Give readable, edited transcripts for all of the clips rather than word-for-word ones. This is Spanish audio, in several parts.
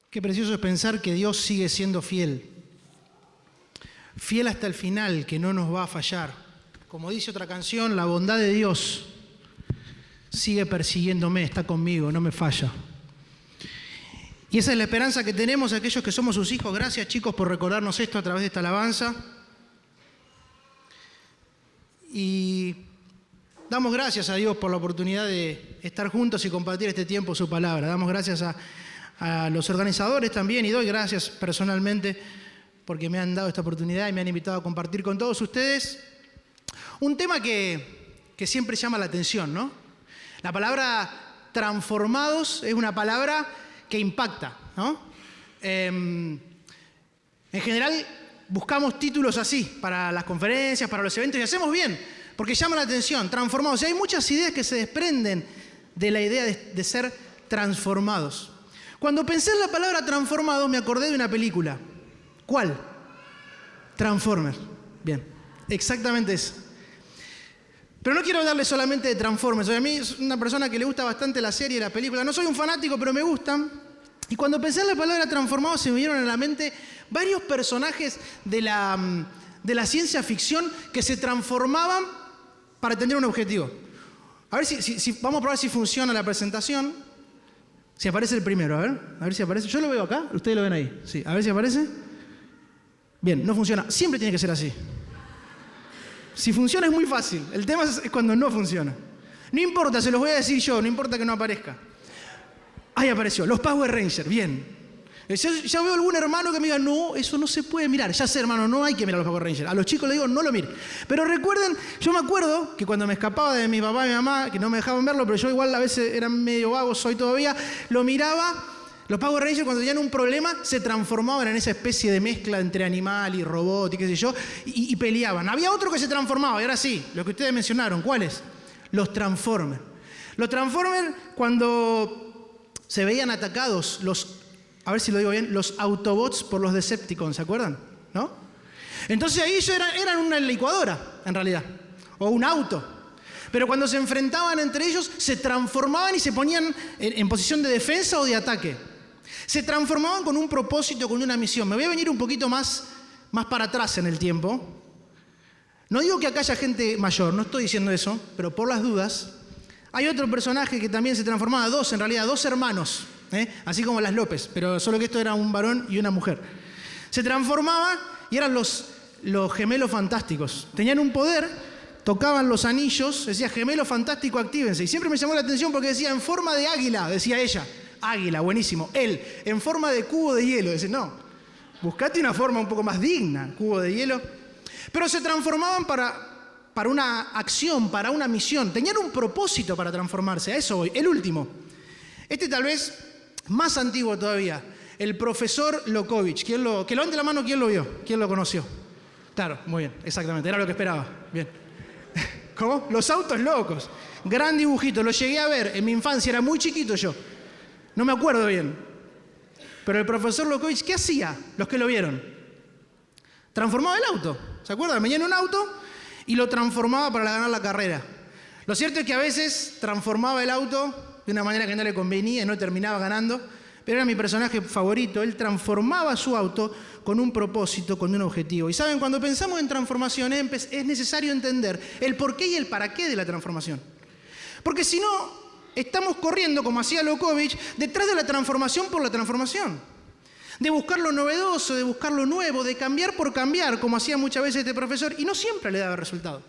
Qué precioso es pensar que Dios sigue siendo fiel. Fiel hasta el final, que no nos va a fallar. Como dice otra canción, la bondad de Dios sigue persiguiéndome, está conmigo, no me falla. Y esa es la esperanza que tenemos aquellos que somos sus hijos. Gracias, chicos, por recordarnos esto a través de esta alabanza. Y damos gracias a Dios por la oportunidad de estar juntos y compartir este tiempo su palabra. Damos gracias a los organizadores también y doy gracias personalmente porque me han dado esta oportunidad y me han invitado a compartir con todos ustedes un tema que siempre llama la atención, ¿no? La palabra transformados es una palabra que impacta, ¿no? En general buscamos títulos así para las conferencias, para los eventos y hacemos bien porque llama la atención, transformados. Y hay muchas ideas que se desprenden de la idea de ser transformados. Cuando pensé en la palabra transformados me acordé de una película. ¿Cuál? Transformers. Bien, exactamente eso. Pero no quiero hablarle solamente de Transformers. A mí es una persona que le gusta bastante la serie y la película. No soy un fanático, pero me gustan. Y cuando pensé en la palabra transformados se me vinieron a la mente varios personajes de la ciencia ficción que se transformaban para tener un objetivo. A ver si vamos a probar si funciona la presentación. Si aparece el primero, a ver si aparece. Yo lo veo acá, ustedes lo ven ahí. Sí, a ver si aparece. Bien, no funciona. Siempre tiene que ser así. Si funciona es muy fácil. El tema es cuando no funciona. No importa, se los voy a decir yo, no importa que no aparezca. Ahí apareció, los Power Rangers, bien. Ya veo algún hermano que me diga, no, eso no se puede mirar. Ya sé, hermano, no hay que mirar los Power Rangers. A los chicos les digo, no lo miren. Pero recuerden, yo me acuerdo que cuando me escapaba de mi papá y mi mamá, que no me dejaban verlo, pero yo igual a veces era medio vago, soy todavía, lo miraba. Los Power Rangers cuando tenían un problema se transformaban en esa especie de mezcla entre animal y robot y qué sé yo, y peleaban. Había otro que se transformaba, y ahora sí, lo que ustedes mencionaron, ¿cuáles? Los Transformers. Los Transformers cuando se veían atacados, a ver si lo digo bien, los Autobots por los Decepticons, ¿se acuerdan? ¿No? Entonces ahí ellos eran una licuadora, en realidad, o un auto. Pero cuando se enfrentaban entre ellos, se transformaban y se ponían en posición de defensa o de ataque. Se transformaban con un propósito, con una misión. Me voy a venir un poquito más para atrás en el tiempo. No digo que acá haya gente mayor, no estoy diciendo eso, pero por las dudas, hay otro personaje que también se transformaba, en realidad, dos hermanos, así como las López, pero solo que esto era un varón y una mujer. Se transformaba y eran los gemelos fantásticos. Tenían un poder, tocaban los anillos, decía gemelo fantástico, actívense. Y siempre me llamó la atención porque decía en forma de águila, decía ella. Águila, buenísimo. Él, en forma de cubo de hielo. Dice, no, buscate una forma un poco más digna, cubo de hielo. Pero se transformaban para una acción, para una misión. Tenían un propósito para transformarse. A eso voy. El último. Este tal vez más antiguo todavía. El profesor Lokovich. Que levante la mano, ¿quién lo vio? ¿Quién lo conoció? Claro, muy bien, exactamente. Era lo que esperaba. Bien. ¿Cómo? Los autos locos. Gran dibujito. Lo llegué a ver en mi infancia. Era muy chiquito yo. No me acuerdo bien. Pero el profesor Lokovich, ¿qué hacía? Los que lo vieron. Transformaba el auto. ¿Se acuerdan? Venía en un auto y lo transformaba para ganar la carrera. Lo cierto es que a veces transformaba el auto de una manera que no le convenía y no terminaba ganando. Pero era mi personaje favorito. Él transformaba su auto con un propósito, con un objetivo. Y saben, cuando pensamos en transformación es necesario entender el porqué y el para qué de la transformación. Porque si no, estamos corriendo, como hacía Lokovich, detrás de la transformación por la transformación. De buscar lo novedoso, de buscar lo nuevo, de cambiar por cambiar, como hacía muchas veces este profesor, y no siempre le daba resultado.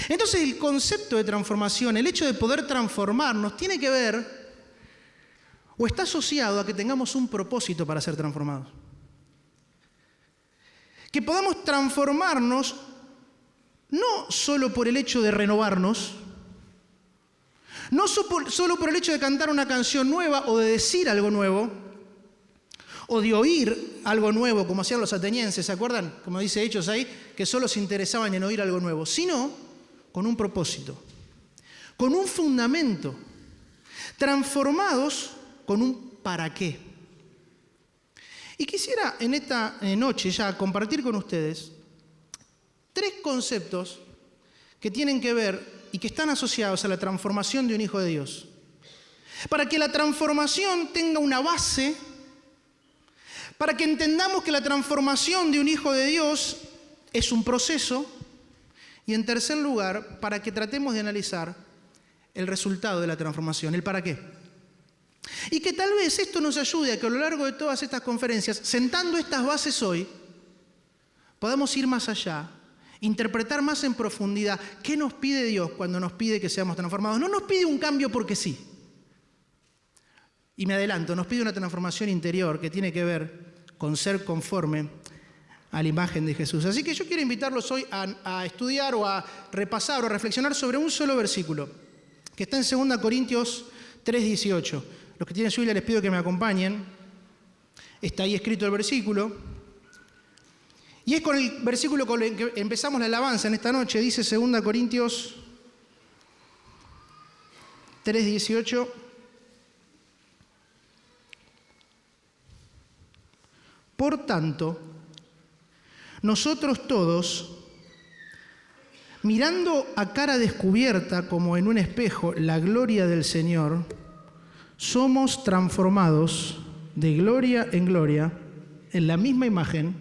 Entonces el concepto de transformación, el hecho de poder transformarnos, tiene que ver o está asociado a que tengamos un propósito para ser transformados. Que podamos transformarnos no solo por el hecho de renovarnos, no solo por el hecho de cantar una canción nueva o de decir algo nuevo, o de oír algo nuevo, como hacían los atenienses, ¿se acuerdan? Como dice Hechos ahí, que solo se interesaban en oír algo nuevo, sino con un propósito, con un fundamento, transformados con un para qué. Y quisiera en esta noche ya compartir con ustedes 3 conceptos que tienen que ver y que están asociados a la transformación de un hijo de Dios. Para que la transformación tenga una base para que entendamos que la transformación de un hijo de Dios es un proceso, y en tercer lugar, para que tratemos de analizar el resultado de la transformación, el para qué. Y que tal vez esto nos ayude a que a lo largo de todas estas conferencias, sentando estas bases hoy, podamos ir más allá, interpretar más en profundidad qué nos pide Dios cuando nos pide que seamos transformados. No nos pide un cambio porque sí. Y me adelanto, nos pide una transformación interior que tiene que ver con ser conforme a la imagen de Jesús. Así que yo quiero invitarlos hoy a estudiar o a repasar o a reflexionar sobre un solo versículo, que está en 2 Corintios 3:18. Los que tienen su Biblia les pido que me acompañen. Está ahí escrito el versículo. Y es con el versículo con el que empezamos la alabanza en esta noche. Dice 2 Corintios 3:18. Por tanto, nosotros todos, mirando a cara descubierta como en un espejo la gloria del Señor, somos transformados de gloria en gloria en la misma imagen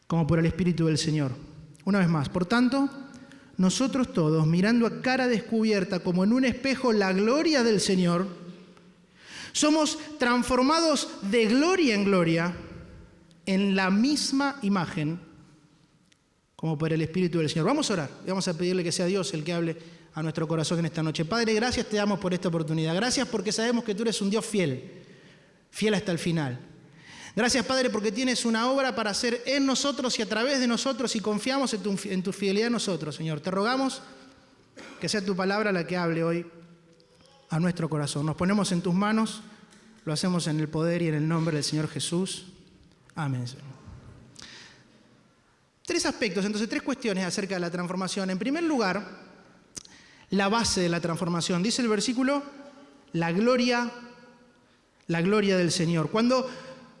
como por el Espíritu del Señor. Una vez más, por tanto, nosotros todos, mirando a cara descubierta como en un espejo la gloria del Señor, somos transformados de gloria en gloria en la misma imagen como por el Espíritu del Señor. Vamos a orar y vamos a pedirle que sea Dios el que hable a nuestro corazón en esta noche. Padre, gracias te damos por esta oportunidad. Gracias porque sabemos que tú eres un Dios fiel, fiel hasta el final. Gracias, Padre, porque tienes una obra para hacer en nosotros y a través de nosotros, y confiamos en tu fidelidad en nosotros, Señor. Te rogamos que sea tu palabra la que hable hoy a nuestro corazón. Nos ponemos en tus manos, lo hacemos en el poder y en el nombre del Señor Jesús. Amén, Señor. Tres aspectos, entonces, tres cuestiones acerca de la transformación. En primer lugar, la base de la transformación. Dice el versículo, la gloria del Señor. Cuando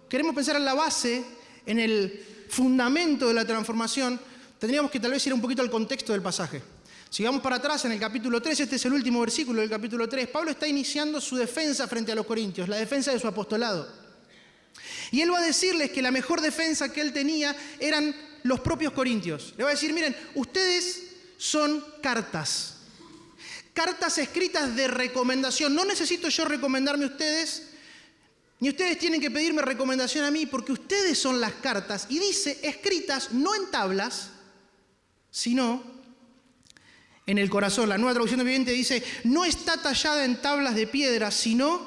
queremos pensar en la base, en el fundamento de la transformación, tendríamos que tal vez ir un poquito al contexto del pasaje. Si vamos para atrás en el capítulo 3, este es el último versículo del capítulo 3, Pablo está iniciando su defensa frente a los corintios, la defensa de su apostolado. Y él va a decirles que la mejor defensa que él tenía eran los propios corintios. Le va a decir, miren, ustedes son cartas escritas de recomendación. No necesito yo recomendarme a ustedes, ni ustedes tienen que pedirme recomendación a mí, porque ustedes son las cartas. Y dice, escritas no en tablas, sino en el corazón. La Nueva Traducción Viviente dice, no está tallada en tablas de piedra, sino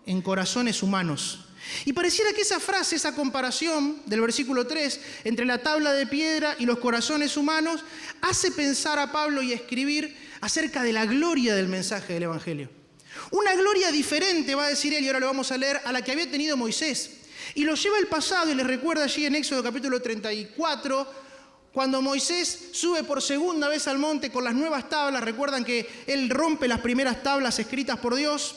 en corazones humanos. Y pareciera que esa frase, esa comparación del versículo 3 entre la tabla de piedra y los corazones humanos, hace pensar a Pablo y a escribir acerca de la gloria del mensaje del Evangelio. Una gloria diferente, va a decir él, y ahora lo vamos a leer, a la que había tenido Moisés. Y lo lleva al pasado y les recuerda allí en Éxodo capítulo 34, cuando Moisés sube por segunda vez al monte con las nuevas tablas. Recuerdan que él rompe las primeras tablas escritas por Dios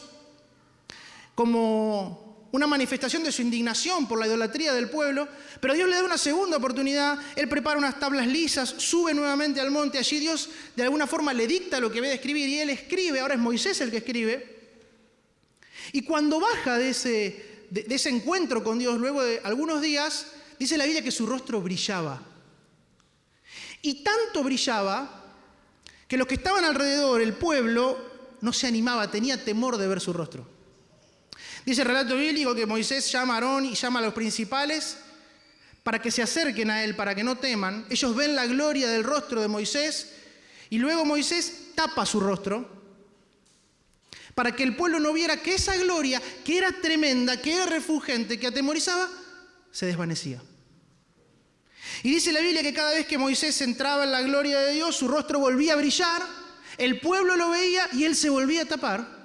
como una manifestación de su indignación por la idolatría del pueblo, pero Dios le da una segunda oportunidad. Él prepara unas tablas lisas, sube nuevamente al monte. Allí Dios de alguna forma le dicta lo que debe escribir y él escribe. Ahora es Moisés el que escribe. Y cuando baja de ese encuentro con Dios, luego de algunos días, dice la Biblia que su rostro brillaba. Y tanto brillaba que los que estaban alrededor, el pueblo, no se animaba, tenía temor de ver su rostro. Dice el relato bíblico que Moisés llama a Aarón y llama a los principales para que se acerquen a él, para que no teman. Ellos ven la gloria del rostro de Moisés y luego Moisés tapa su rostro para que el pueblo no viera que esa gloria, que era tremenda, que era refulgente, que atemorizaba, se desvanecía. Y dice la Biblia que cada vez que Moisés entraba en la gloria de Dios, su rostro volvía a brillar, el pueblo lo veía y él se volvía a tapar,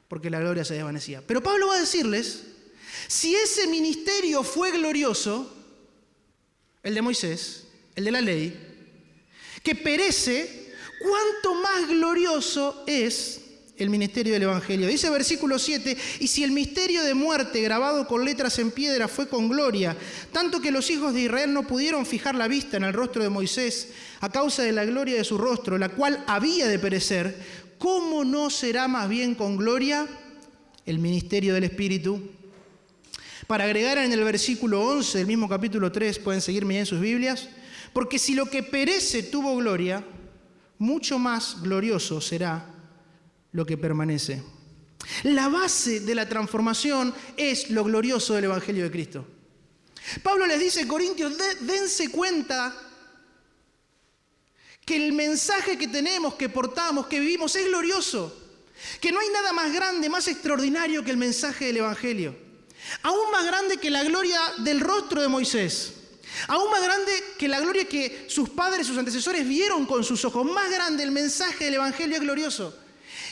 porque la gloria se desvanecía. Pero Pablo va a decirles, si ese ministerio fue glorioso, el de Moisés, el de la ley, que perece, ¿cuánto más glorioso es el ministerio del Evangelio? Dice versículo 7, y si el misterio de muerte grabado con letras en piedra fue con gloria, tanto que los hijos de Israel no pudieron fijar la vista en el rostro de Moisés a causa de la gloria de su rostro, la cual había de perecer, ¿cómo no será más bien con gloria el ministerio del Espíritu? para agregar en el versículo 11 del mismo capítulo 3, pueden seguirme en sus Biblias, porque si lo que perece tuvo gloria, mucho más glorioso será lo que permanece. La base de la transformación es lo glorioso del Evangelio de Cristo. Pablo les dice, Corintios, dense cuenta que el mensaje que tenemos, que portamos, que vivimos es glorioso, que no hay nada más grande, más extraordinario que el mensaje del Evangelio. Aún más grande que la gloria del rostro de Moisés. Aún más grande que la gloria que sus padres, sus antecesores vieron con sus ojos. Más grande, el mensaje del Evangelio es glorioso.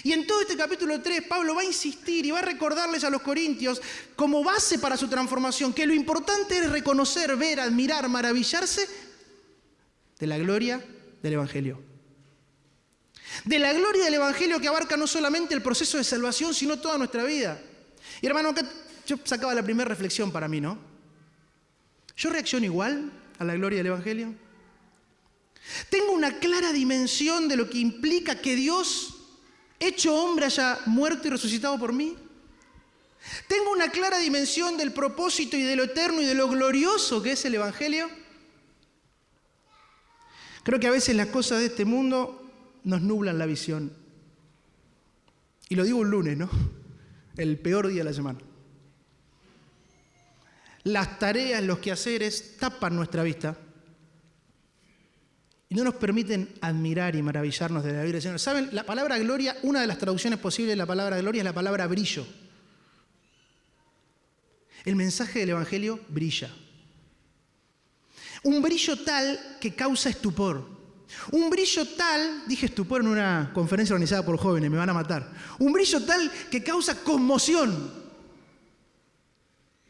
Y en todo este capítulo 3, Pablo va a insistir y va a recordarles a los corintios, como base para su transformación, que lo importante es reconocer, ver, admirar, maravillarse de la gloria del Evangelio. De la gloria del Evangelio que abarca no solamente el proceso de salvación, sino toda nuestra vida. Y hermano, acá yo sacaba la primera reflexión para mí, ¿no? ¿Yo reacciono igual a la gloria del Evangelio? ¿Tengo una clara dimensión de lo que implica que Dios, hecho hombre, haya muerto y resucitado por mí? ¿Tengo una clara dimensión del propósito y de lo eterno y de lo glorioso que es el Evangelio? Creo que a veces las cosas de este mundo nos nublan la visión. Y lo digo un lunes, ¿no? El peor día de la semana. Las tareas, los quehaceres tapan nuestra vista y no nos permiten admirar y maravillarnos de la gloria del Señor. ¿Saben? La palabra gloria, una de las traducciones posibles de la palabra gloria es la palabra brillo. El mensaje del Evangelio brilla. Un brillo tal que causa estupor. Un brillo tal, dije estupor en una conferencia organizada por jóvenes, me van a matar. Un brillo tal que causa conmoción,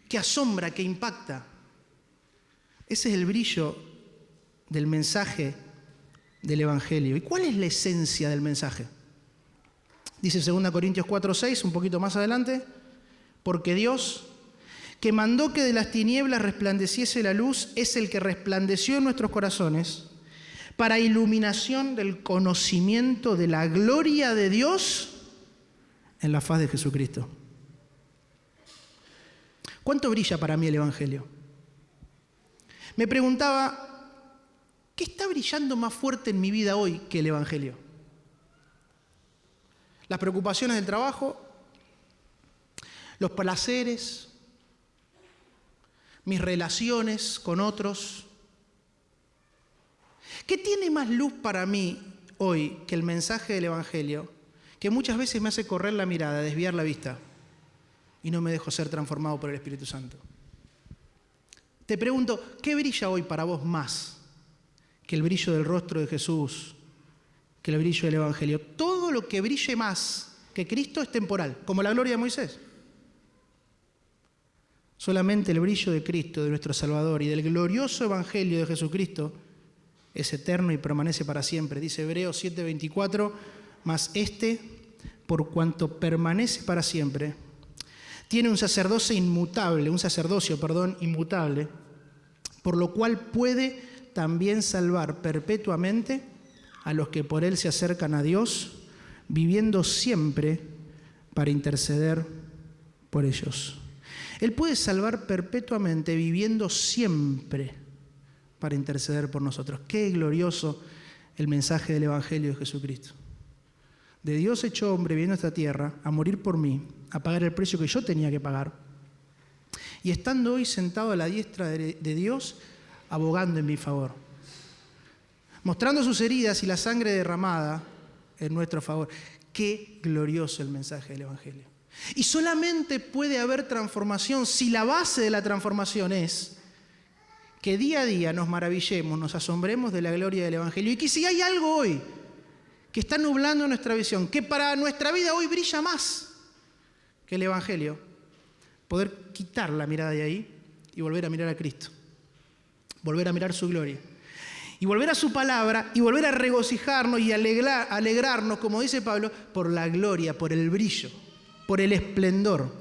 que asombra, que impacta. Ese es el brillo del mensaje del Evangelio. ¿Y cuál es la esencia del mensaje? Dice 2 Corintios 4:6, un poquito más adelante, porque Dios, que mandó que de las tinieblas resplandeciese la luz, es el que resplandeció en nuestros corazones para iluminación del conocimiento de la gloria de Dios en la faz de Jesucristo. ¿Cuánto brilla para mí el Evangelio? Me preguntaba, ¿qué está brillando más fuerte en mi vida hoy que el Evangelio? ¿Las preocupaciones del trabajo? ¿Los placeres? ¿Mis relaciones con otros? ¿Qué tiene más luz para mí hoy que el mensaje del Evangelio, que muchas veces me hace correr la mirada, desviar la vista y no me dejo ser transformado por el Espíritu Santo? Te pregunto, ¿qué brilla hoy para vos más que el brillo del rostro de Jesús, que el brillo del Evangelio? Todo lo que brille más que Cristo es temporal, como la gloria de Moisés. Solamente el brillo de Cristo, de nuestro Salvador y del glorioso Evangelio de Jesucristo es eterno y permanece para siempre. Dice Hebreos 7:24, mas por cuanto permanece para siempre, tiene un sacerdocio inmutable, por lo cual puede también salvar perpetuamente a los que por él se acercan a Dios, viviendo siempre para interceder por ellos. Él puede salvar perpetuamente, viviendo siempre para interceder por nosotros. Qué glorioso el mensaje del Evangelio de Jesucristo. De Dios hecho hombre, viendo esta tierra, a morir por mí, a pagar el precio que yo tenía que pagar, y estando hoy sentado a la diestra de Dios, abogando en mi favor, mostrando sus heridas y la sangre derramada en nuestro favor. Qué glorioso el mensaje del Evangelio. Y solamente puede haber transformación si la base de la transformación es que día a día nos maravillemos, nos asombremos de la gloria del Evangelio, y que si hay algo hoy que está nublando nuestra visión, que para nuestra vida hoy brilla más que el Evangelio, poder quitar la mirada de ahí y volver a mirar a Cristo, volver a mirar su gloria, y volver a su palabra, y volver a regocijarnos y alegrarnos, como dice Pablo, por la gloria, por el brillo, por el esplendor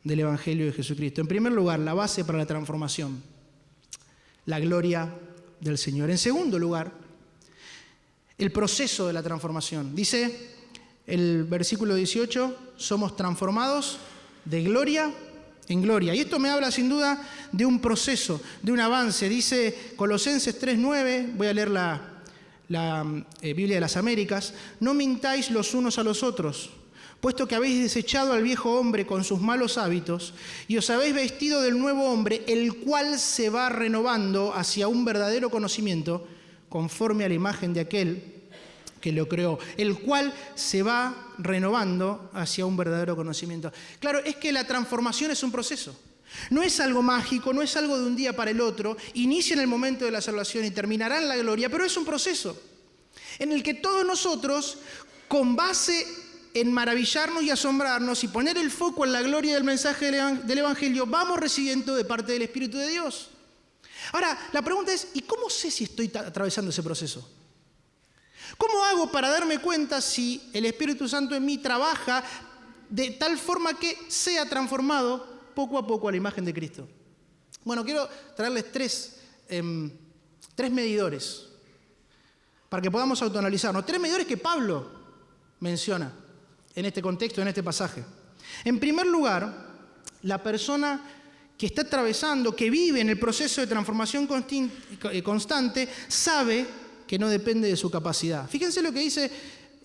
del Evangelio de Jesucristo. En primer lugar, la base para la transformación, la gloria del Señor. En segundo lugar, el proceso de la transformación. Dice el versículo 18, somos transformados de gloria en gloria. Y esto me habla sin duda de un proceso, de un avance. Dice Colosenses 3:9, voy a leer la Biblia de las Américas: no mintáis los unos a los otros, puesto que habéis desechado al viejo hombre con sus malos hábitos y os habéis vestido del nuevo hombre, el cual se va renovando hacia un verdadero conocimiento conforme a la imagen de aquel que lo creó, el cual se va renovando hacia un verdadero conocimiento. Claro, es que la transformación es un proceso. No es algo mágico, no es algo de un día para el otro, inicia en el momento de la salvación y terminará en la gloria, pero es un proceso en el que todos nosotros, con base en maravillarnos y asombrarnos y poner el foco en la gloria del mensaje del Evangelio, vamos recibiendo de parte del Espíritu de Dios. Ahora, la pregunta es, ¿y cómo sé si estoy atravesando ese proceso? ¿Cómo hago para darme cuenta si el Espíritu Santo en mí trabaja de tal forma que sea transformado poco a poco a la imagen de Cristo? Bueno, quiero traerles tres medidores para que podamos autoanalizarnos. 3 medidores que Pablo menciona en este contexto, en este pasaje. En primer lugar, la persona que está atravesando, que vive en el proceso de transformación constante, sabe que no depende de su capacidad. Fíjense lo que dice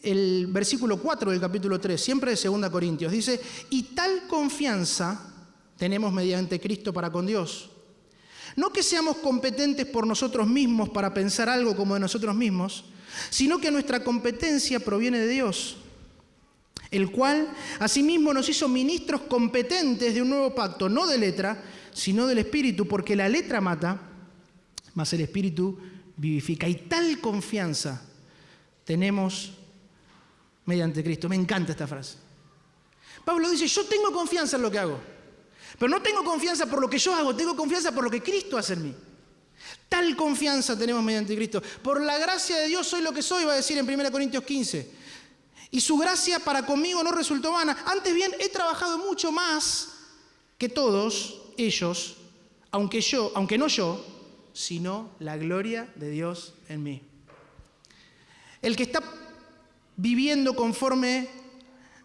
el versículo 4 del capítulo 3, siempre de 2 Corintios. Dice, y tal confianza tenemos mediante Cristo para con Dios. No que seamos competentes por nosotros mismos para pensar algo como de nosotros mismos, sino que nuestra competencia proviene de Dios, el cual asimismo nos hizo ministros competentes de un nuevo pacto, no de letra, sino del Espíritu, porque la letra mata, mas el Espíritu vivifica. Y tal confianza tenemos mediante Cristo. Me encanta esta frase. Pablo dice, yo tengo confianza en lo que hago, pero no tengo confianza por lo que yo hago, tengo confianza por lo que Cristo hace en mí. Tal confianza tenemos mediante Cristo. Por la gracia de Dios soy lo que soy, va a decir en 1 Corintios 15. Y su gracia para conmigo no resultó vana. Antes bien, he trabajado mucho más que todos ellos, aunque no yo, sino la gloria de Dios en mí. El que está viviendo conforme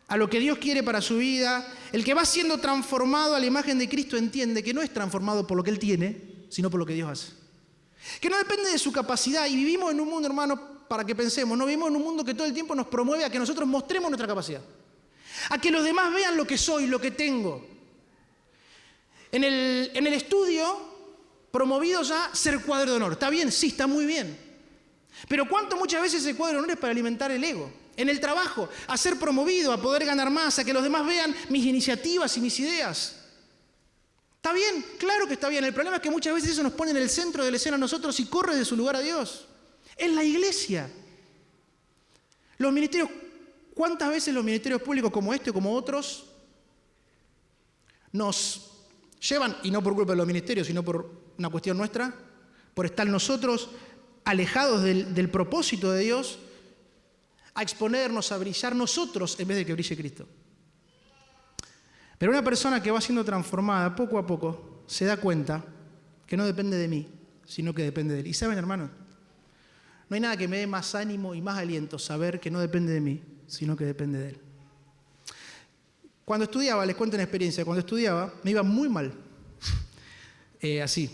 a lo que Dios quiere para su vida, el que va siendo transformado a la imagen de Cristo, entiende que no es transformado por lo que Él tiene, sino por lo que Dios hace. Que no depende de su capacidad. Y vivimos en un mundo, hermano, para que pensemos, no vivimos en un mundo que todo el tiempo nos promueve a que nosotros mostremos nuestra capacidad, a que los demás vean lo que soy, lo que tengo. En el estudio, promovidos a ser cuadro de honor. ¿Está bien? Sí, está muy bien. Pero ¿cuánto muchas veces ese cuadro de honor es para alimentar el ego? En el trabajo, a ser promovido, a poder ganar más, a que los demás vean mis iniciativas y mis ideas. ¿Está bien? Claro que está bien. El problema es que muchas veces eso nos pone en el centro de la escena a nosotros y corre de su lugar a Dios. En la iglesia. Los ministerios, ¿cuántas veces los ministerios públicos como este o como otros nos llevan, y no por culpa de los ministerios, sino por una cuestión nuestra, por estar nosotros alejados del propósito de Dios, a exponernos, a brillar nosotros en vez de que brille Cristo? Pero una persona que va siendo transformada poco a poco se da cuenta que no depende de mí, sino que depende de Él. Y saben, hermanos, no hay nada que me dé más ánimo y más aliento saber que no depende de mí, sino que depende de Él. Cuando estudiaba, les cuento una experiencia, cuando estudiaba me iba muy mal, así,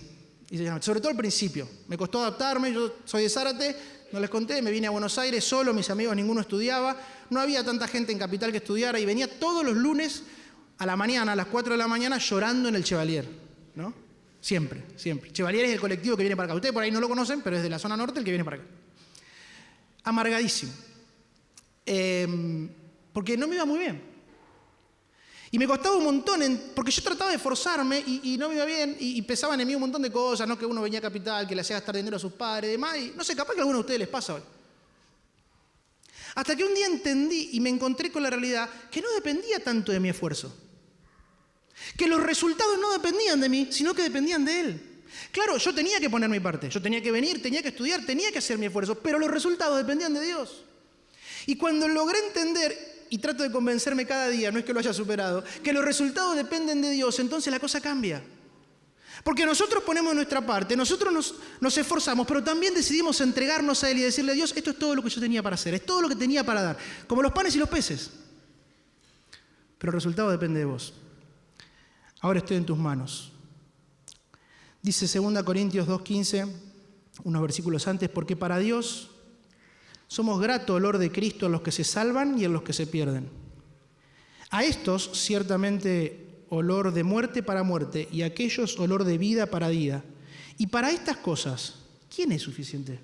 sobre todo al principio. Me costó adaptarme, yo soy de Zárate, no les conté, me vine a Buenos Aires solo, mis amigos ninguno estudiaba, no había tanta gente en Capital que estudiara y venía todos los lunes a la mañana, a las 4 de la mañana, llorando en el Chevalier, ¿no? Siempre, siempre. Chevalier es el colectivo que viene para acá. Ustedes por ahí no lo conocen, pero es de la zona norte el que viene para acá. Amargadísimo. Porque no me iba muy bien. Y me costaba un montón, porque yo trataba de esforzarme y no me iba bien, y pesaban en mí un montón de cosas, ¿no? Que uno venía a Capital, que le hacía gastar dinero a sus padres y demás, y no sé, capaz que a alguno de ustedes les pasa hoy. Hasta que un día entendí y me encontré con la realidad que no dependía tanto de mi esfuerzo. Que los resultados no dependían de mí, sino que dependían de Él. Claro, yo tenía que poner mi parte, yo tenía que venir, tenía que estudiar, tenía que hacer mi esfuerzo, pero los resultados dependían de Dios. Y cuando logré entender, y trato de convencerme cada día, no es que lo haya superado, que los resultados dependen de Dios, entonces la cosa cambia. Porque nosotros ponemos nuestra parte, nosotros nos esforzamos, pero también decidimos entregarnos a Él y decirle a Dios, esto es todo lo que yo tenía para hacer, es todo lo que tenía para dar, como los panes y los peces. Pero el resultado depende de vos. Ahora estoy en tus manos. Dice 2 Corintios 2:15, unos versículos antes, porque para Dios somos grato olor de Cristo en los que se salvan y en los que se pierden. A estos ciertamente olor de muerte para muerte y a aquellos olor de vida para vida. Y para estas cosas, ¿quién es suficiente?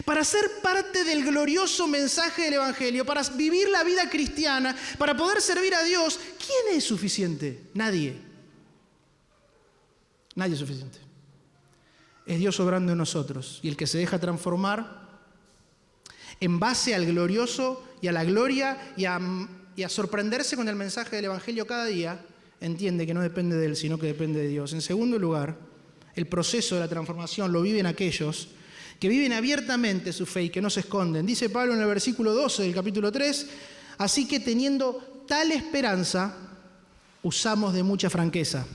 Para ser parte del glorioso mensaje del Evangelio, para vivir la vida cristiana, para poder servir a Dios, ¿quién es suficiente? Nadie. Nadie es suficiente. Es Dios obrando en nosotros y el que se deja transformar en base al glorioso y a la gloria y a sorprenderse con el mensaje del Evangelio cada día, entiende que no depende de él, sino que depende de Dios. En segundo lugar, el proceso de la transformación lo viven aquellos que viven abiertamente su fe y que no se esconden. Dice Pablo en el versículo 12 del capítulo 3, así que teniendo tal esperanza, usamos de mucha franqueza.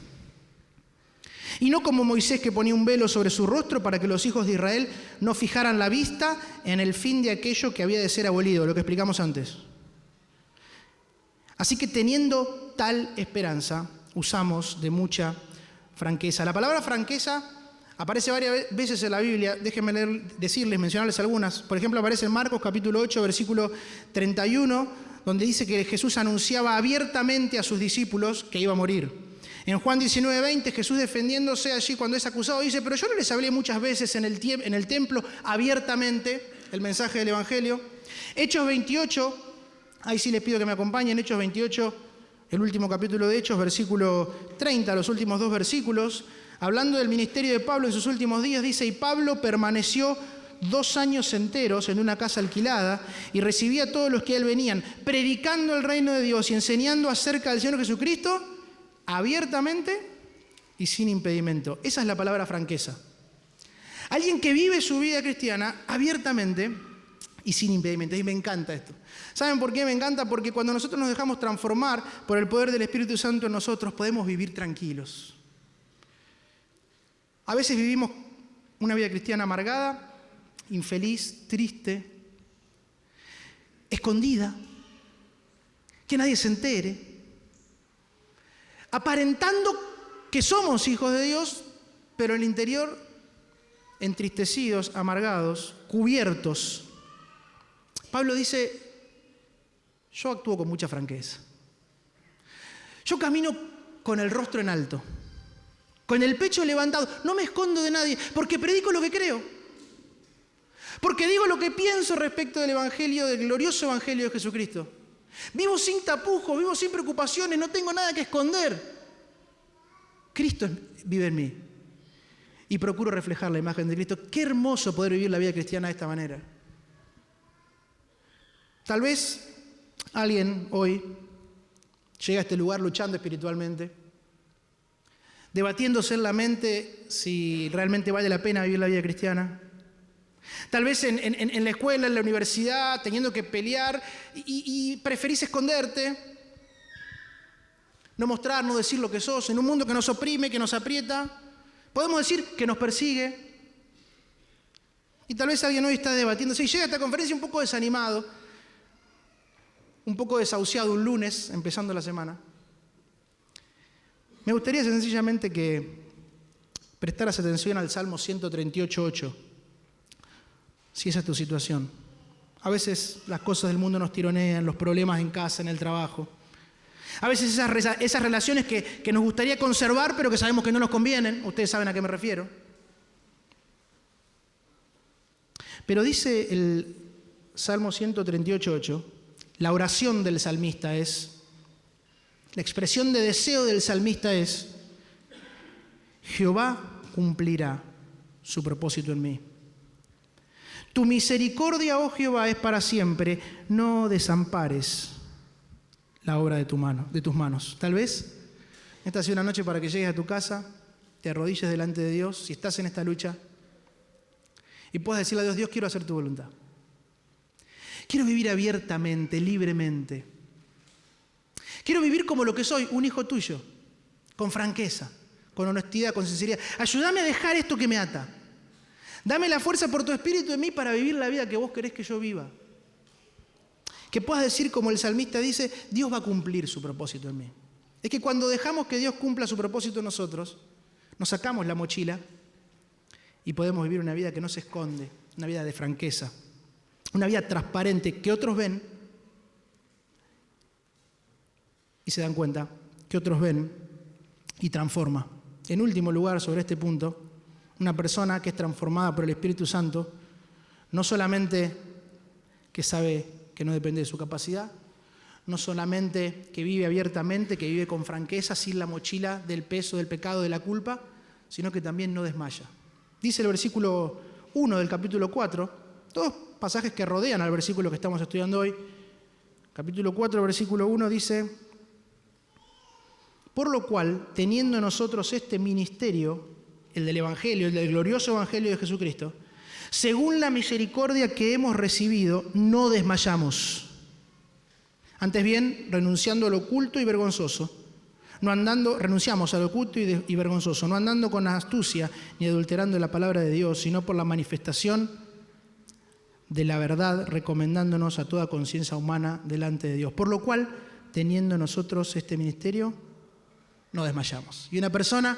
Y no como Moisés, que ponía un velo sobre su rostro para que los hijos de Israel no fijaran la vista en el fin de aquello que había de ser abolido, lo que explicamos antes. Así que teniendo tal esperanza, usamos de mucha franqueza. La palabra franqueza aparece varias veces en la Biblia. Déjenme mencionarles algunas. Por ejemplo, aparece en Marcos capítulo 8, versículo 31, donde dice que Jesús anunciaba abiertamente a sus discípulos que iba a morir. En Juan 19:20, Jesús defendiéndose allí cuando es acusado, dice, pero yo no les hablé muchas veces en el templo abiertamente el mensaje del Evangelio. Hechos 28, ahí sí les pido que me acompañen, Hechos 28, el último capítulo de Hechos, versículo 30, los últimos dos versículos, hablando del ministerio de Pablo en sus últimos días, dice, y Pablo permaneció 2 años enteros en una casa alquilada y recibía a todos los que a él venían, predicando el reino de Dios y enseñando acerca del Señor Jesucristo, abiertamente y sin impedimento. Esa es la palabra franqueza. Alguien que vive su vida cristiana abiertamente y sin impedimento. Y me encanta esto. ¿Saben por qué me encanta? Porque cuando nosotros nos dejamos transformar por el poder del Espíritu Santo en nosotros, podemos vivir tranquilos. A veces vivimos una vida cristiana amargada, infeliz, triste, escondida, que nadie se entere, aparentando que somos hijos de Dios, pero en el interior entristecidos, amargados, cubiertos. Pablo dice, yo actúo con mucha franqueza. Yo camino con el rostro en alto, con el pecho levantado, no me escondo de nadie, porque predico lo que creo. Porque digo lo que pienso respecto del Evangelio, del glorioso Evangelio de Jesucristo. Vivo sin tapujos, vivo sin preocupaciones, no tengo nada que esconder. Cristo vive en mí y procuro reflejar la imagen de Cristo. Qué hermoso poder vivir la vida cristiana de esta manera. Tal vez alguien hoy llega a este lugar luchando espiritualmente, debatiéndose en la mente si realmente vale la pena vivir la vida cristiana. Tal vez en la escuela, en la universidad, teniendo que pelear y preferís esconderte, no mostrar, no decir lo que sos, en un mundo que nos oprime, que nos aprieta, podemos decir que nos persigue. Y tal vez alguien hoy está debatiéndose y llega a esta conferencia un poco desanimado, un poco desahuciado un lunes, empezando la semana. Me gustaría sencillamente que prestaras atención al Salmo 138:8. Si esa es tu situación. A veces las cosas del mundo nos tironean, los problemas en casa, en el trabajo. A veces esas relaciones que nos gustaría conservar, pero que sabemos que no nos convienen. Ustedes saben a qué me refiero. Pero dice el Salmo 138:8, la oración del salmista es, la expresión de deseo del salmista es, Jehová cumplirá su propósito en mí. Tu misericordia, oh Jehová, es para siempre. No desampares la obra de tus manos. Tal vez esta sea una noche para que llegues a tu casa, te arrodilles delante de Dios, si estás en esta lucha, y puedas decirle a Dios, Dios, quiero hacer tu voluntad. Quiero vivir abiertamente, libremente. Quiero vivir como lo que soy, un hijo tuyo, con franqueza, con honestidad, con sinceridad. Ayúdame a dejar esto que me ata. Dame la fuerza por tu espíritu en mí para vivir la vida que vos querés que yo viva. Que puedas decir como el salmista dice, Dios va a cumplir su propósito en mí. es que cuando dejamos que Dios cumpla su propósito en nosotros, nos sacamos la mochila y podemos vivir una vida que no se esconde, una vida de franqueza, una vida transparente que otros ven y se dan cuenta, que otros ven y transforma. En último lugar, sobre este punto, una persona que es transformada por el Espíritu Santo, no solamente que sabe que no depende de su capacidad, no solamente que vive abiertamente, que vive con franqueza, sin la mochila del peso, del pecado, de la culpa, sino que también no desmaya. Dice el versículo 1 del capítulo 4, todos pasajes que rodean al versículo que estamos estudiando hoy. Capítulo 4, versículo 1 dice: por lo cual, teniendo nosotros este ministerio, el del Evangelio, el del glorioso Evangelio de Jesucristo, según la misericordia que hemos recibido, no desmayamos. Antes bien, renunciando a lo oculto y vergonzoso, renunciamos a lo oculto y vergonzoso, no andando con astucia ni adulterando la palabra de Dios, sino por la manifestación de la verdad, recomendándonos a toda conciencia humana delante de Dios. Por lo cual, teniendo nosotros este ministerio, no desmayamos. Y una persona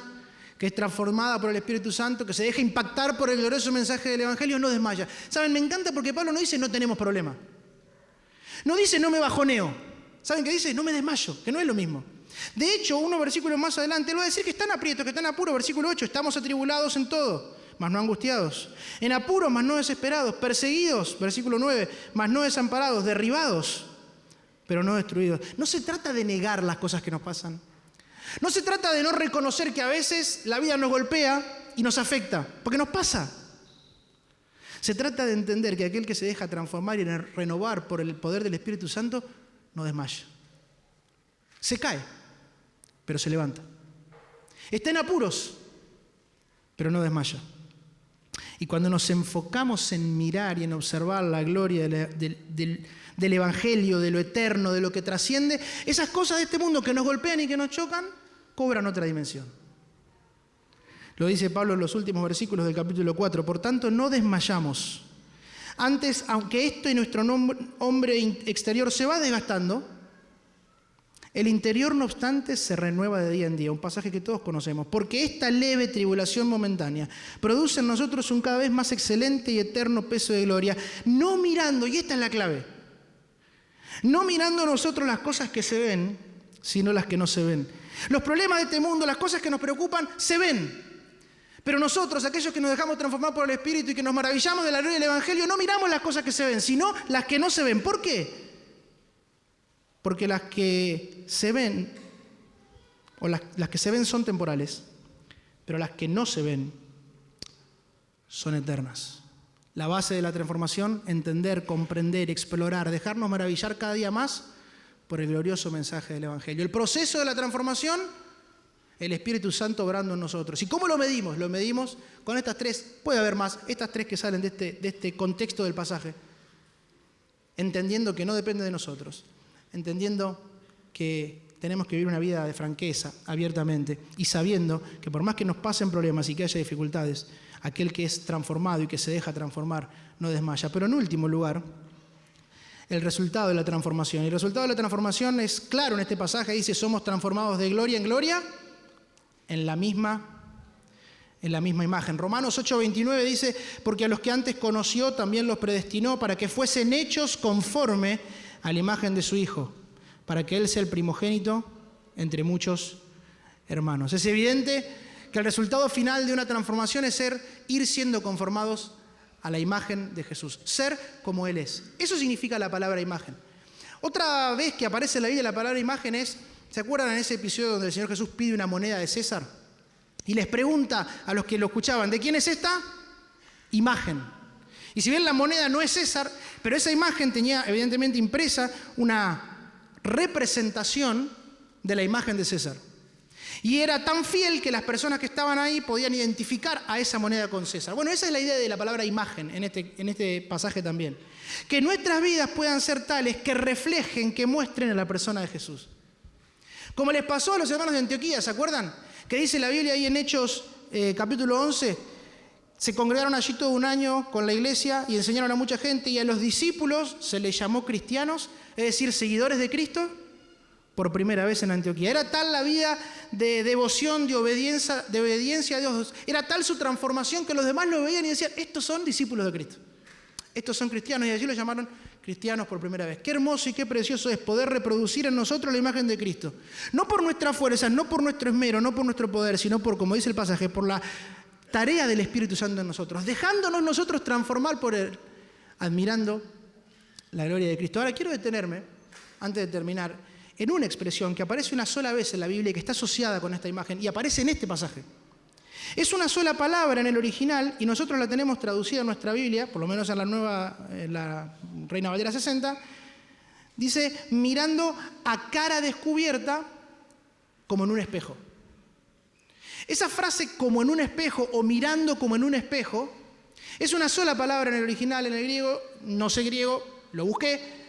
que es transformada por el Espíritu Santo, que se deja impactar por el glorioso mensaje del Evangelio, no desmaya. ¿Saben? Me encanta porque Pablo no dice no tenemos problema. No dice no me bajoneo. ¿Saben qué dice? No me desmayo, que no es lo mismo. De hecho, unos versículos más adelante, él va a decir que están aprietos, que están en apuro. Versículo 8, estamos atribulados en todo, mas no angustiados. En apuros, mas no desesperados. Perseguidos, versículo 9, mas no desamparados. Derribados, pero no destruidos. No se trata de negar las cosas que nos pasan. No se trata de no reconocer que a veces la vida nos golpea y nos afecta, porque nos pasa. Se trata de entender que aquel que se deja transformar y renovar por el poder del Espíritu Santo no desmaya. Se cae, pero se levanta. Está en apuros, pero no desmaya. Y cuando nos enfocamos en mirar y en observar la gloria del Evangelio, de lo eterno, de lo que trasciende, esas cosas de este mundo que nos golpean y que nos chocan, cobran otra dimensión. Lo dice Pablo en los últimos versículos del capítulo 4. Por tanto, no desmayamos. Antes, aunque esto y nuestro hombre exterior se va desgastando, el interior, no obstante, se renueva de día en día. Un pasaje que todos conocemos. Porque esta leve tribulación momentánea produce en nosotros un cada vez más excelente y eterno peso de gloria, no mirando, y esta es la clave, no mirando nosotros las cosas que se ven, sino las que no se ven. Los problemas de este mundo, las cosas que nos preocupan, se ven. Pero nosotros, aquellos que nos dejamos transformar por el Espíritu y que nos maravillamos de la gloria del Evangelio, no miramos las cosas que se ven, sino las que no se ven. ¿Por qué? Porque las que se ven, o las que se ven son temporales, pero las que no se ven son eternas. La base de la transformación, entender, comprender, explorar, dejarnos maravillar cada día más por el glorioso mensaje del Evangelio. El proceso de la transformación, el Espíritu Santo obrando en nosotros. ¿Y cómo lo medimos? Lo medimos con estas tres, puede haber más, estas tres que salen de este contexto del pasaje. Entendiendo que no depende de nosotros. Entendiendo que tenemos que vivir una vida de franqueza, abiertamente, y sabiendo que por más que nos pasen problemas y que haya dificultades, aquel que es transformado y que se deja transformar no desmaya. Pero en último lugar, el resultado de la transformación. Y el resultado de la transformación es claro en este pasaje, dice, somos transformados de gloria en gloria en la misma imagen. Romanos 8:29 dice, porque a los que antes conoció también los predestinó para que fuesen hechos conforme a la imagen de su Hijo, para que Él sea el primogénito entre muchos hermanos. Es evidente que el resultado final de una transformación es ir siendo conformados a la imagen de Jesús, ser como Él es. Eso significa la palabra imagen. Otra vez que aparece en la Biblia la palabra imagen es, ¿se acuerdan en ese episodio donde el Señor Jesús pide una moneda de César? Y les pregunta a los que lo escuchaban, ¿de quién es esta? Imagen. Y si bien la moneda no es César, pero esa imagen tenía evidentemente impresa una representación de la imagen de César. Y era tan fiel que las personas que estaban ahí podían identificar a esa moneda con César. Bueno, esa es la idea de la palabra imagen en este pasaje también. Que nuestras vidas puedan ser tales que reflejen, que muestren a la persona de Jesús. Como les pasó a los hermanos de Antioquía, ¿se acuerdan? Que dice la Biblia ahí en Hechos capítulo 11, se congregaron allí todo un año con la iglesia y enseñaron a mucha gente y a los discípulos se les llamó cristianos, es decir, seguidores de Cristo, por primera vez en Antioquía. Era tal la vida de devoción, de obediencia a Dios. Era tal su transformación que los demás lo veían y decían, estos son discípulos de Cristo. Estos son cristianos, y allí los llamaron cristianos por primera vez. Qué hermoso y qué precioso es poder reproducir en nosotros la imagen de Cristo. No por nuestras fuerzas, no por nuestro esmero, no por nuestro poder, sino por, como dice el pasaje, por la tarea del Espíritu Santo en nosotros, dejándonos nosotros transformar por Él, admirando la gloria de Cristo. Ahora quiero detenerme, antes de terminar, en una expresión que aparece una sola vez en la Biblia y que está asociada con esta imagen y aparece en este pasaje. Es una sola palabra en el original y nosotros la tenemos traducida en nuestra Biblia, por lo menos en la Reina Valera 60, dice, mirando a cara descubierta como en un espejo. Esa frase como en un espejo o mirando como en un espejo es una sola palabra en el original, en el griego, no sé griego, lo busqué,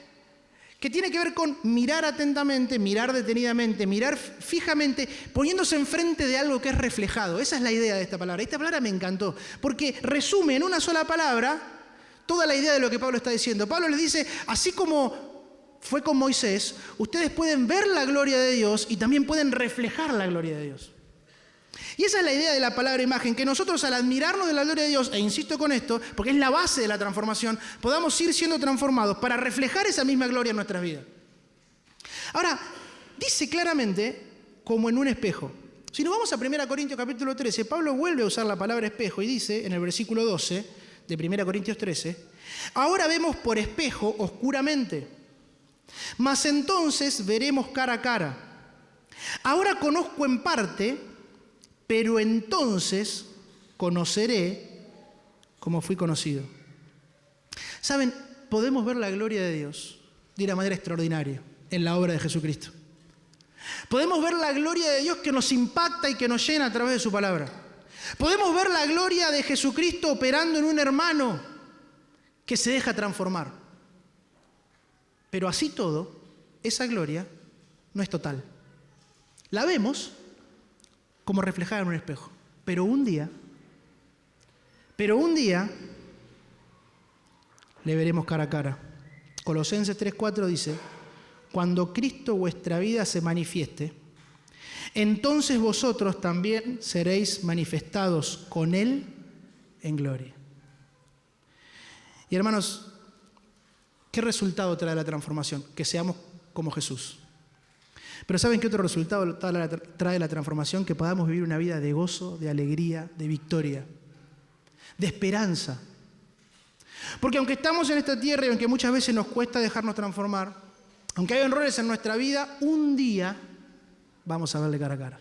que tiene que ver con mirar atentamente, mirar detenidamente, mirar fijamente, poniéndose enfrente de algo que es reflejado. Esa es la idea de esta palabra. Esta palabra me encantó, porque resume en una sola palabra toda la idea de lo que Pablo está diciendo. Pablo les dice, así como fue con Moisés, ustedes pueden ver la gloria de Dios y también pueden reflejar la gloria de Dios. Y esa es la idea de la palabra imagen, que nosotros al admirarnos de la gloria de Dios, e insisto con esto, porque es la base de la transformación, podamos ir siendo transformados para reflejar esa misma gloria en nuestras vidas. Ahora, dice claramente como en un espejo. Si nos vamos a 1 Corintios capítulo 13, Pablo vuelve a usar la palabra espejo y dice en el versículo 12 de 1 Corintios 13, ahora vemos por espejo oscuramente, mas entonces veremos cara a cara. Ahora conozco en parte, pero entonces conoceré como fui conocido. ¿Saben? Podemos ver la gloria de Dios de una manera extraordinaria en la obra de Jesucristo. Podemos ver la gloria de Dios que nos impacta y que nos llena a través de su palabra. Podemos ver la gloria de Jesucristo operando en un hermano que se deja transformar. Pero así todo, esa gloria no es total. La vemos como reflejada en un espejo. Pero un día le veremos cara a cara. Colosenses 3:4 dice, cuando Cristo vuestra vida se manifieste, entonces vosotros también seréis manifestados con Él en gloria. Y hermanos, ¿qué resultado trae la transformación? Que seamos como Jesús. Pero ¿saben qué otro resultado trae la transformación? Que podamos vivir una vida de gozo, de alegría, de victoria, de esperanza. Porque aunque estamos en esta tierra y aunque muchas veces nos cuesta dejarnos transformar, aunque hay errores en nuestra vida, un día vamos a verle cara a cara.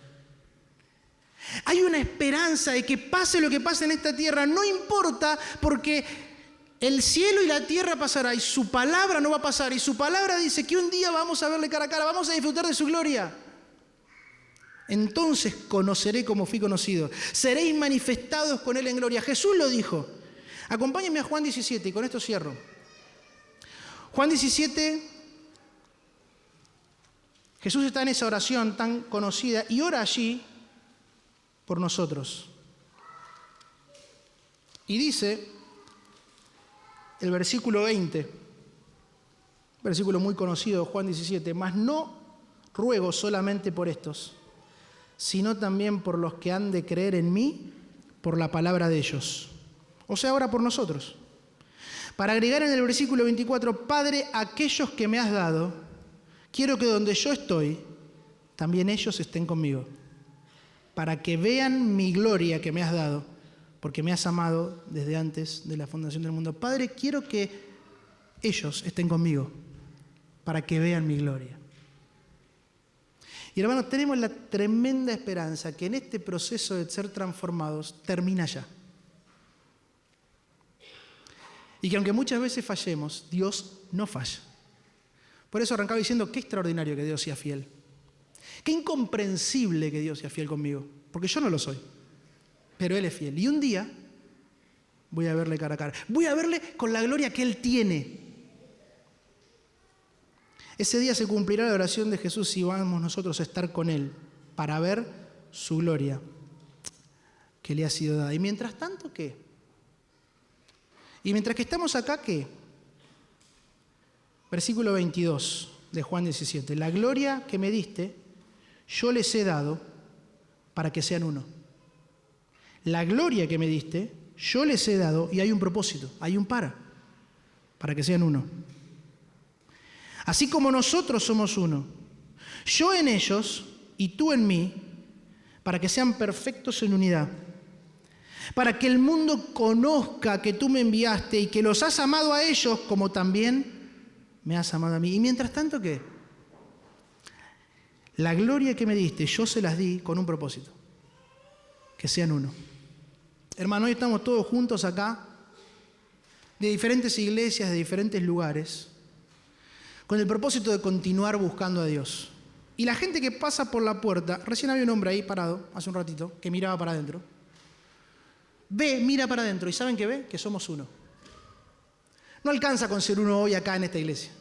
Hay una esperanza de que pase lo que pase en esta tierra, no importa, porque el cielo y la tierra pasará y su palabra no va a pasar. Y su palabra dice que un día vamos a verle cara a cara, vamos a disfrutar de su gloria. Entonces conoceré como fui conocido. Seréis manifestados con Él en gloria. Jesús lo dijo. Acompáñenme a Juan 17 y con esto cierro. Juan 17, Jesús está en esa oración tan conocida y ora allí por nosotros. Y dice el versículo 20, versículo muy conocido de Juan 17, mas no ruego solamente por estos, sino también por los que han de creer en mí por la palabra de ellos. O sea, ahora por nosotros. Para agregar en el versículo 24, Padre, aquellos que me has dado, quiero que donde yo estoy, también ellos estén conmigo, para que vean mi gloria que me has dado, porque me has amado desde antes de la fundación del mundo. Padre, quiero que ellos estén conmigo para que vean mi gloria. Y hermanos, tenemos la tremenda esperanza que en este proceso de ser transformados termina ya. Y que aunque muchas veces fallemos, Dios no falla. Por eso arrancaba diciendo, qué extraordinario que Dios sea fiel. Qué incomprensible que Dios sea fiel conmigo, porque yo no lo soy. Pero Él es fiel. Y un día voy a verle cara a cara. Voy a verle con la gloria que Él tiene. Ese día se cumplirá la oración de Jesús si vamos nosotros a estar con Él para ver su gloria que le ha sido dada. Y mientras tanto, ¿qué? Y mientras que estamos acá, ¿qué? Versículo 22 de Juan 17. La gloria que me diste, yo les he dado para que sean uno. La gloria que me diste, yo les he dado, y hay un propósito, hay un para que sean uno. Así como nosotros somos uno, yo en ellos y tú en mí, para que sean perfectos en unidad, para que el mundo conozca que tú me enviaste y que los has amado a ellos como también me has amado a mí. Y mientras tanto, ¿qué? La gloria que me diste, yo se las di con un propósito, que sean uno. Hermano, hoy estamos todos juntos acá, de diferentes iglesias, de diferentes lugares, con el propósito de continuar buscando a Dios. Y la gente que pasa por la puerta, recién había un hombre ahí parado, hace un ratito, que miraba para adentro. Mira para adentro, ¿y saben qué ve? Que somos uno. No alcanza con ser uno hoy acá en esta iglesia.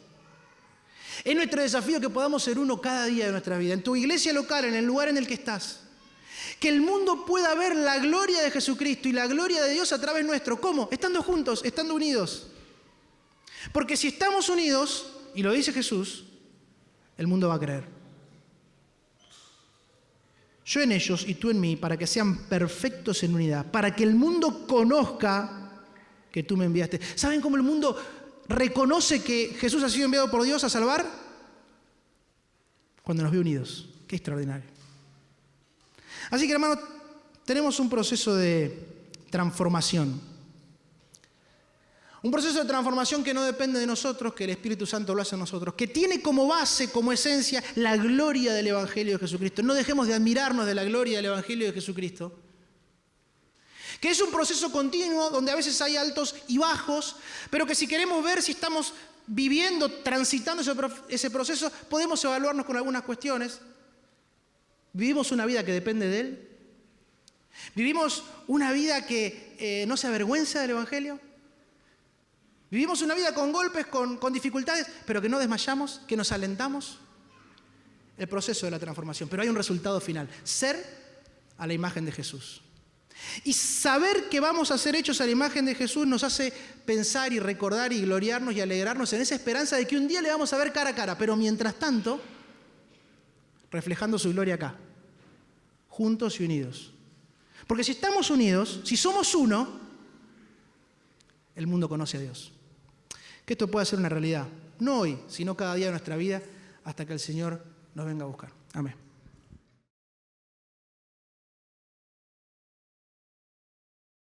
Es nuestro desafío que podamos ser uno cada día de nuestra vida, en tu iglesia local, en el lugar en el que estás. Que el mundo pueda ver la gloria de Jesucristo y la gloria de Dios a través nuestro. ¿Cómo? Estando juntos, estando unidos. Porque si estamos unidos, y lo dice Jesús, el mundo va a creer. Yo en ellos y tú en mí, para que sean perfectos en unidad, para que el mundo conozca que tú me enviaste. ¿Saben cómo el mundo reconoce que Jesús ha sido enviado por Dios a salvar? Cuando nos ve unidos. Qué extraordinario. Así que, hermano, tenemos un proceso de transformación. Un proceso de transformación que no depende de nosotros, que el Espíritu Santo lo hace en nosotros, que tiene como base, como esencia, la gloria del Evangelio de Jesucristo. No dejemos de admirarnos de la gloria del Evangelio de Jesucristo. Que es un proceso continuo donde a veces hay altos y bajos, pero que si queremos ver si estamos viviendo, transitando ese proceso, podemos evaluarnos con algunas cuestiones. ¿Vivimos una vida que depende de Él? ¿Vivimos una vida que no se avergüenza del Evangelio? ¿Vivimos una vida con golpes, con dificultades, pero que no desmayamos, que nos alentamos? El proceso de la transformación. Pero hay un resultado final. Ser a la imagen de Jesús. Y saber que vamos a ser hechos a la imagen de Jesús nos hace pensar y recordar y gloriarnos y alegrarnos en esa esperanza de que un día le vamos a ver cara a cara. Pero mientras tanto, reflejando su gloria acá, juntos y unidos. Porque si estamos unidos, si somos uno, el mundo conoce a Dios. Que esto pueda ser una realidad, no hoy, sino cada día de nuestra vida, hasta que el Señor nos venga a buscar. Amén.